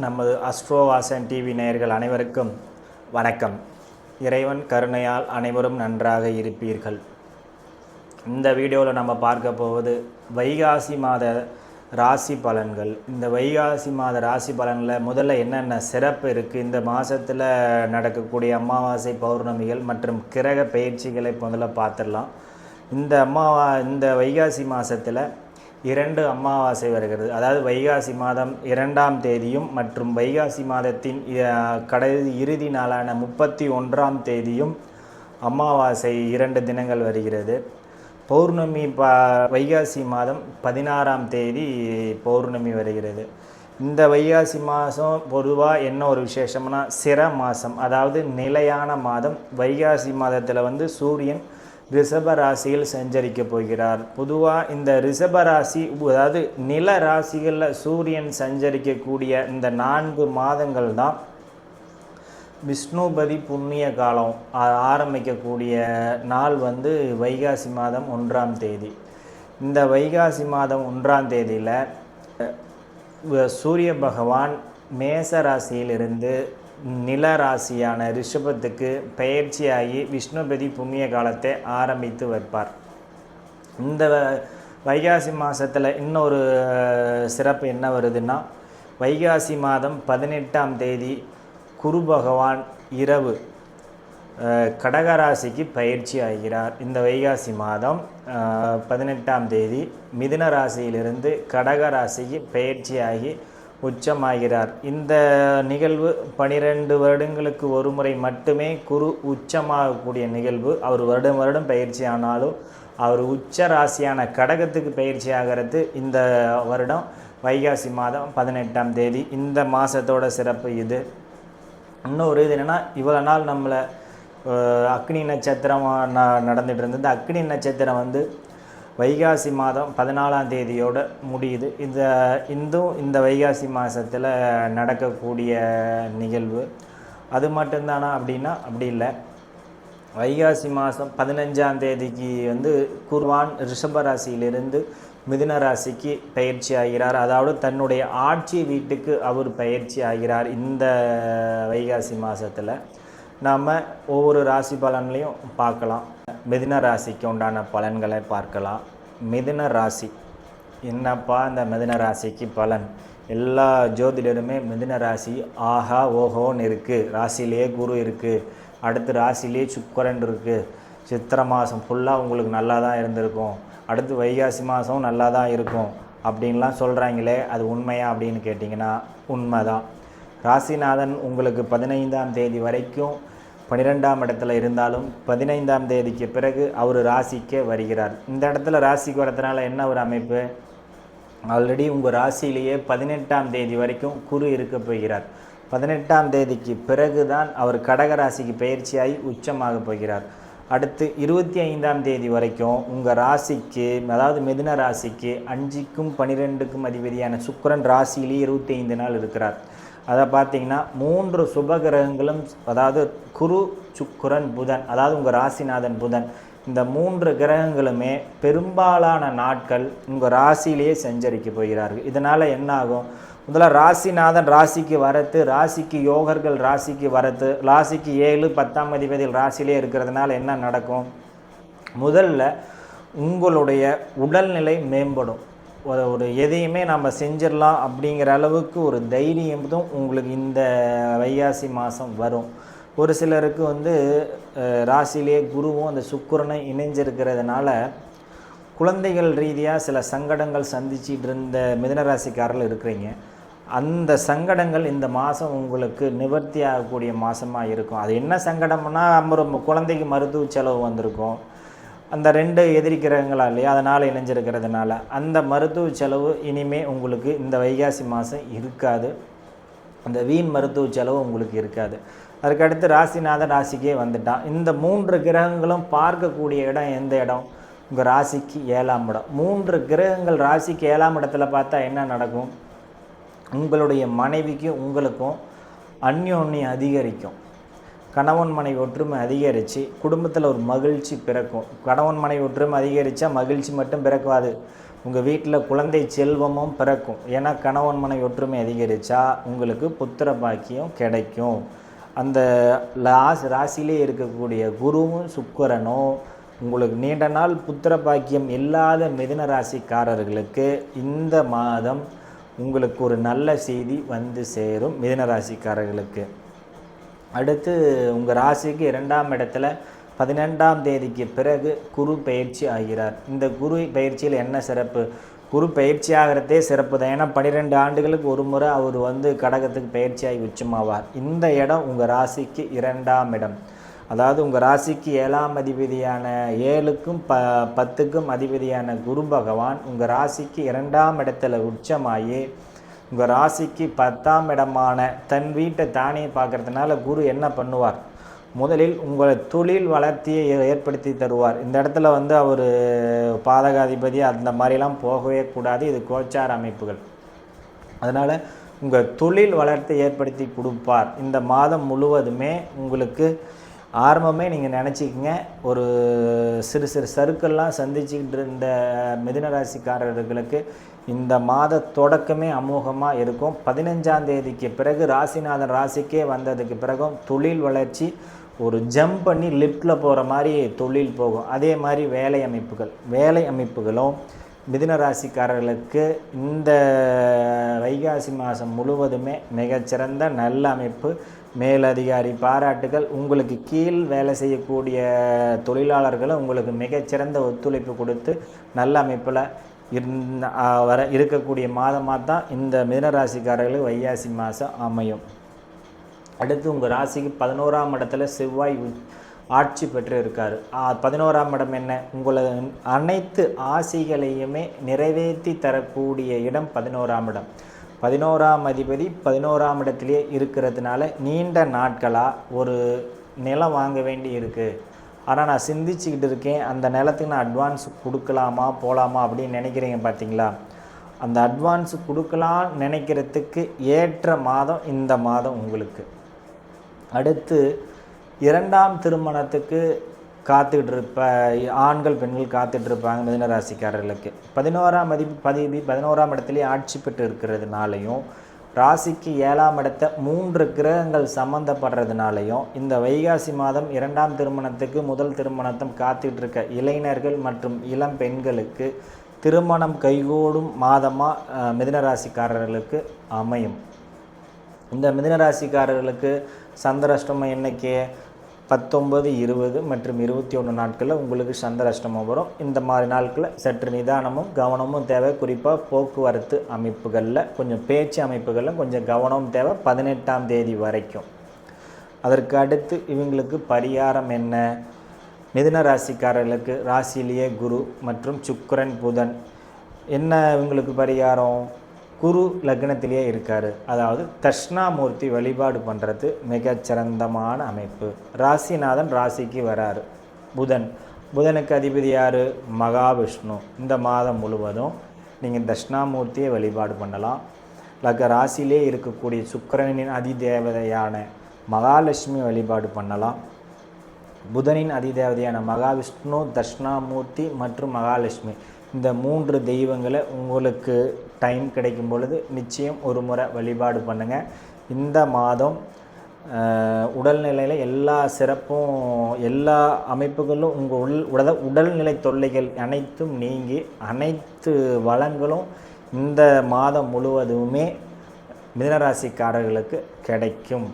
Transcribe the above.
நமது அஸ்ட்ரோவாசன் டிவி நேயர்கள் அனைவருக்கும் வணக்கம். இறைவன் கருணையால் அனைவரும் நன்றாக இருப்பீர்கள். இந்த வீடியோவில் நம்ம பார்க்க போவது வைகாசி மாத ராசி பலன்கள். இந்த வைகாசி மாத ராசி பலனில் முதல்ல என்னென்ன சிறப்பு இருக்குது, இந்த மாதத்தில் நடக்கக்கூடிய அமாவாசை பௌர்ணமிகள் மற்றும் கிரக பயிற்சிகளை முதல்ல பார்த்துடலாம். இந்த வைகாசி மாதத்தில் 2 அமாவாசை வருகிறது. அதாவது வைகாசி மாதம் 2ஆம் தேதியும் மற்றும் வைகாசி மாதத்தின் இறுதி நாளான 31ஆம் தேதியும் அமாவாசை 2 தினங்கள் வருகிறது. பௌர்ணமி வைகாசி மாதம் 16ஆம் தேதி பௌர்ணமி வருகிறது. இந்த வைகாசி மாதம் பொதுவாக என்ன ஒரு விசேஷம்னா சிர மாதம், அதாவது நிலையான மாதம். வைகாசி மாதத்தில் சூரியன் ரிஷப ராசியில் சஞ்சரிக்க போகிறார். பொதுவாக இந்த ரிஷப ராசி, அதாவது நில ராசிகளில் சூரியன் சஞ்சரிக்கக்கூடிய இந்த 4 மாதங்கள் தான் விஷ்ணுபதி புண்ணிய காலம் ஆரம்பிக்கக்கூடிய நாள் வைகாசி மாதம் 1ஆம் தேதி. இந்த வைகாசி மாதம் 1ஆம் தேதியில் சூரிய பகவான் மேச ராசியிலிருந்து நில ராசியான ரிஷபத்துக்கு பயிற்சியாகி விஷ்ணுபதி புண்ணிய காலத்தை ஆரம்பித்து வைப்பார். இந்த வைகாசி மாதத்தில் இன்னொரு சிறப்பு என்ன வருதுன்னா, வைகாசி மாதம் 18ஆம் தேதி குரு பகவான் இரவு கடகராசிக்கு பயிற்சி ஆகிறார். இந்த வைகாசி மாதம் 18ஆம் தேதி மிதுன ராசியிலிருந்து கடகராசிக்கு பயிற்சியாகி உச்சமாகிறார். இந்த நிகழ்வு 12 வருடங்களுக்கு ஒரு முறை மட்டுமே குரு உச்சமாகக்கூடிய நிகழ்வு. அவர் வருடம் பயிற்சி ஆனாலும் அவர் உச்ச ராசியான கடகத்துக்கு பயிற்சி ஆகிறது இந்த வருடம் வைகாசி மாதம் 18ஆம் தேதி. இந்த மாதத்தோட சிறப்பு இது. இன்னொரு இது என்னென்னா, இவ்வளோ நாள் நம்மளை அக்னி நட்சத்திரம் நடந்துகிட்டு இருந்தது. அக்னி நட்சத்திரம் வைகாசி மாதம் 14ஆம் தேதியோடு முடியுது. இந்த வைகாசி மாதத்தில் நடக்கக்கூடிய நிகழ்வு. அது மட்டும்தானா அப்படின்னா அப்படி இல்லை. வைகாசி மாதம் 15ஆம் தேதிக்கு குருவான் ரிஷப ராசியிலிருந்து மிதுன ராசிக்கு பயிற்சி ஆகிறார். அதாவது தன்னுடைய ஆட்சி வீட்டுக்கு அவர் பயிற்சி ஆகிறார். இந்த வைகாசி மாதத்தில் நாம் ஒவ்வொரு ராசி பலன்லையும் பார்க்கலாம். மிதுன ராசிக்கு உண்டான பலன்களை பார்க்கலாம். மிதுன ராசி என்னப்பா, இந்த மிதுன ராசிக்கு பலன்? எல்லா ஜோதிடருமே மிதுன ராசி ஆஹா ஓஹோன்னு இருக்குது. ராசியிலே குரு இருக்குது, அடுத்து ராசியிலே சுக்கிரன் இருக்குது. சித்திரை மாதம் ஃபுல்லாக உங்களுக்கு நல்லா தான் இருந்திருக்கும், அடுத்து வைகாசி மாதம் நல்லா தான் இருக்கும் அப்படின்லாம் சொல்கிறாங்களே, அது உண்மையா அப்படின்னு கேட்டிங்கன்னா உண்மை தான். ராசிநாதன் உங்களுக்கு 15ஆம் தேதி வரைக்கும் 12ஆம் இடத்துல இருந்தாலும் 15ஆம் தேதிக்கு பிறகு அவர் ராசிக்கே வருகிறார். இந்த இடத்துல ராசிக்கு வரதுனால என்ன ஒரு அமைப்பு, ஆல்ரெடி உங்கள் ராசியிலேயே 18ஆம் தேதி வரைக்கும் குரு இருக்க போகிறார். 18ஆம் தேதிக்கு பிறகு தான் அவர் கடக ராசிக்கு பயிற்சியாகி உச்சமாக போகிறார். அடுத்து 25ஆம் தேதி வரைக்கும் உங்கள் ராசிக்கு, அதாவது மிதுன ராசிக்கு 5க்கும் 12க்கும் அதிபதியான சுக்கிரன் ராசியிலேயே 25 நாள் இருக்கிறார். அதை பார்த்திங்கன்னா 3 சுபகிரகங்களும், அதாவது குரு சுக்கிரன் புதன், அதாவது உங்கள் ராசிநாதன் புதன், இந்த 3 கிரகங்களுமே பெரும்பாலான நாட்கள் உங்கள் ராசியிலேயே சஞ்சரிக்க போகிறார்கள். இதனால் என்ன ஆகும், முதல்ல ராசிநாதன் ராசிக்கு வரத்து, ராசிக்கு யோகர்கள் ராசிக்கு வரத்து, ராசிக்கு 7 10ஆம் அதிபதிகள் ராசியிலே இருக்கிறதுனால என்ன நடக்கும், முதல்ல உங்களுடைய உடல்நிலை மேம்படும். ஒரு எதையுமே நம்ம செஞ்சிடலாம் அப்படிங்கிற அளவுக்கு ஒரு தைரியமும் உங்களுக்கு இந்த வைகாசி மாதம் வரும். ஒரு சிலருக்கு ராசியிலே குருவும் அந்த சுக்கிரனை இணைஞ்சிருக்கிறதுனால குழந்தைகள் ரீதியாக சில சங்கடங்கள் சந்திச்சிட்டு இருந்த மிதுன ராசிக்காரர்கள் இருக்கிறீங்க. அந்த சங்கடங்கள் இந்த மாதம் உங்களுக்கு நிவர்த்தி ஆகக்கூடிய மாதமாக இருக்கும். அது என்ன சங்கடம்னா, நம்ம குழந்தைக்கு மருத்துவ செலவு வந்திருக்கும், அந்த 2 எதிரி கிரகங்களா இல்லையா, அதனால் இணைஞ்சிருக்கிறதுனால அந்த மருத்துவ செலவு இனிமேல் உங்களுக்கு இந்த வைகாசி மாதம் இருக்காது. அந்த வீண் மருத்துவ செலவு உங்களுக்கு இருக்காது. அதுக்கடுத்து ராசிநாதன் ராசிக்கே வந்துட்டான். இந்த 3 கிரகங்களும் பார்க்கக்கூடிய இடம் எந்த இடம், உங்கள் ராசிக்கு 7ஆம் இடம். 3 கிரகங்கள் ராசிக்கு 7ஆம் இடத்துல பார்த்தா என்ன நடக்கும், உங்களுடைய மனைவிக்கும் உங்களுக்கும் அந்யோன்யம் அதிகரிக்கும். கணவன் மனைவி ஒற்றுமை அதிகரித்து குடும்பத்தில் ஒரு மகிழ்ச்சி பிறக்கும். கணவன் மனைவி ஒற்றுமை அதிகரித்தா மகிழ்ச்சி மட்டும் பிறக்காது, உங்கள் வீட்டில் குழந்தை செல்வமும் பிறக்கும். ஏன்னா கணவன் மனைவி ஒற்றுமை அதிகரித்தா உங்களுக்கு புத்திர பாக்கியம் கிடைக்கும். அந்த ராசியிலே இருக்கக்கூடிய குருவும் சுக்கிரனும் உங்களுக்கு நீண்ட நாள் புத்திர பாக்கியம் இல்லாத மிதுன ராசிக்காரர்களுக்கு இந்த மாதம் உங்களுக்கு ஒரு நல்ல செய்தி வந்து சேரும். மிதுன ராசிக்காரர்களுக்கு அடுத்து உங்கள் ராசிக்கு 2ஆம் இடத்துல 12ஆம் தேதிக்கு பிறகு குரு பயிற்சி ஆகிறார். இந்த குரு பயிற்சியில் என்ன சிறப்பு? குரு பயிற்சி ஆகிறதே சிறப்பு தான். ஏன்னா 12 ஆண்டுகளுக்கு ஒரு முறை அவர் கடகத்துக்கு பயிற்சியாகி உச்சமாவார். இந்த இடம் உங்கள் ராசிக்கு 2ஆம் இடம். அதாவது உங்கள் ராசிக்கு 7ஆம் அதிபதியான 7க்கும் 10க்கும் அதிபதியான குரு பகவான் உங்கள் ராசிக்கு 2ஆம் இடத்துல உச்சமாகி உங்கள் ராசிக்கு 10ஆம் இடமான தன் வீட்டை தானே பார்க்கறதுனால குரு என்ன பண்ணுவார்? முதலில் உங்களை தொழில் வளர்ச்சியை ஏற்படுத்தி தருவார். இந்த இடத்துல அவர் பாதகாதிபதி அந்த மாதிரிலாம் போகவே கூடாது. இது கோச்சார அமைப்புகள். அதனால் உங்கள் தொழில் வளர்த்தை ஏற்படுத்தி கொடுப்பார். இந்த மாதம் முழுவதுமே உங்களுக்கு ஆரம்பமே நீங்கள் நினச்சிக்கங்க, ஒரு சிறு சிறு சறுக்கெல்லாம் சந்திச்சுக்கிட்டு இருந்த மிதுன ராசிக்காரர்களுக்கு இந்த மாத தொடக்கமே அமோகமாக இருக்கும். 15ஆம் தேதிக்கு பிறகு ராசிநாதன் ராசிக்கே வந்ததுக்கு பிறகும் தொழில் வளர்ச்சி ஒரு ஜம்ப் பண்ணி லிஃப்டில் போகிற மாதிரி தொழில் போகும். அதே மாதிரி வேலை அமைப்புகளும் மிதுன ராசிக்காரர்களுக்கு இந்த வைகாசி மாதம் முழுவதுமே மிகச்சிறந்த நல்ல அமைப்பு. மேலதிகாரி பாராட்டுகள், உங்களுக்கு கீழ் வேலை செய்யக்கூடிய தொழிலாளர்களும் உங்களுக்கு மிகச்சிறந்த ஒத்துழைப்பு கொடுத்து நல்ல அமைப்பில் இருக்கக்கூடிய மாதமாக தான் இந்த மிதுன ராசிக்காரர்களுக்கு வைகாசி மாதம் அமையும். அடுத்து உங்கள் ராசிக்கு 11ஆம் இடத்துல செவ்வாய் ஆட்சி பெற்று இருக்கார். 11ஆம் இடம் என்ன? உங்களை அனைத்து ஆசைகளையுமே நிறைவேற்றி தரக்கூடிய இடம் 11ஆம் இடம். 11ஆம் அதிபதி 11ஆம் இடத்திலே இருக்கிறதுனால நீண்ட நாட்களாக ஒரு நிலம் வாங்க வேண்டி இருக்குது. ஆனால் நான் சிந்திச்சுக்கிட்டு இருக்கேன், அந்த நிலத்துக்கு நான் அட்வான்ஸ் கொடுக்கலாமா போகலாமா அப்படின்னு நினைக்கிறீங்க பார்த்தீங்களா? அந்த அட்வான்ஸ் கொடுக்கலாம் நினைக்கிறதுக்கு ஏற்ற மாதம் இந்த மாதம் உங்களுக்கு. அடுத்து 2ஆம் திருமணத்துக்கு காத்துக்கிட்டு ஆண்கள் பெண்கள் காத்துட்ருப்பாங்க மிதுன ராசிக்காரர்களுக்கு. 11ஆம் அதிபதி 11ஆம் இடத்துலேயே ஆட்சி பெற்று இருக்கிறதுனாலையும் ராசிக்கு 7ஆம் இடத்தை 3 கிரகங்கள் சம்மந்தப்படுறதுனாலையும் இந்த வைகாசி மாதம் 2ஆம் திருமணத்துக்கு முதல் திருமணத்தை காத்துக்கிட்டு இருக்க இளைஞர்கள் மற்றும் இளம் பெண்களுக்கு திருமணம் கைகூடும் மாதமாக மிதுன ராசிக்காரர்களுக்கு அமையும். இந்த மிதுன ராசிக்காரர்களுக்கு சந்திராஷ்டமம் என்னைக்கு? 19, 20 மற்றும் 21 நாட்களில் உங்களுக்கு சந்திராஷ்டமம் வரும். இந்த மாதிரி நாட்களில் சற்று நிதானமும் கவனமும் தேவை. குறிப்பாக போக்குவரத்து அமைப்புகளில் கொஞ்சம் பேச்சு அமைப்புகளில் கொஞ்சம் கவனமும் தேவை 18ஆம் தேதி வரைக்கும். அதற்கு அடுத்து இவங்களுக்கு பரிகாரம் என்ன? மிதுன ராசிக்காரர்களுக்கு ராசியிலேயே குரு மற்றும் சுக்கிரன் புதன். என்ன இவங்களுக்கு பரிகாரம்? குரு லக்னத்திலேயே இருக்கார். அதாவது தட்சிணாமூர்த்தி வழிபாடு பண்ணுறது மிகச்சிறந்தமான அமைப்பு. ராசிநாதன் ராசிக்கு வராரு. புதனுக்கு அதிபதி யார்? மகாவிஷ்ணு. இந்த மாதம் முழுவதும் நீங்கள் தட்சிணாமூர்த்தியை வழிபாடு பண்ணலாம். ராசியிலே இருக்கக்கூடிய சுக்கிரனின் அதிதேவதையான மகாலட்சுமி வழிபாடு பண்ணலாம். புதனின் அதிதேவதையான மகாவிஷ்ணு, தட்சிணாமூர்த்தி மற்றும் மகாலட்சுமி, இந்த 3 தெய்வங்களை உங்களுக்கு டைம் கிடைக்கும் பொழுது நிச்சயம் ஒரு முறை வழிபாடு பண்ணுங்கள். இந்த மாதம் உடல்நிலையில் எல்லா சிறப்பும் எல்லா அமைப்புகளும் உங்கள் உடல்நிலை தொல்லைகள் அனைத்தும் நீங்கி அனைத்து வளங்களும் இந்த மாதம் முழுவதுமே மிதுன ராசிக்காரர்களுக்கு கிடைக்கும்.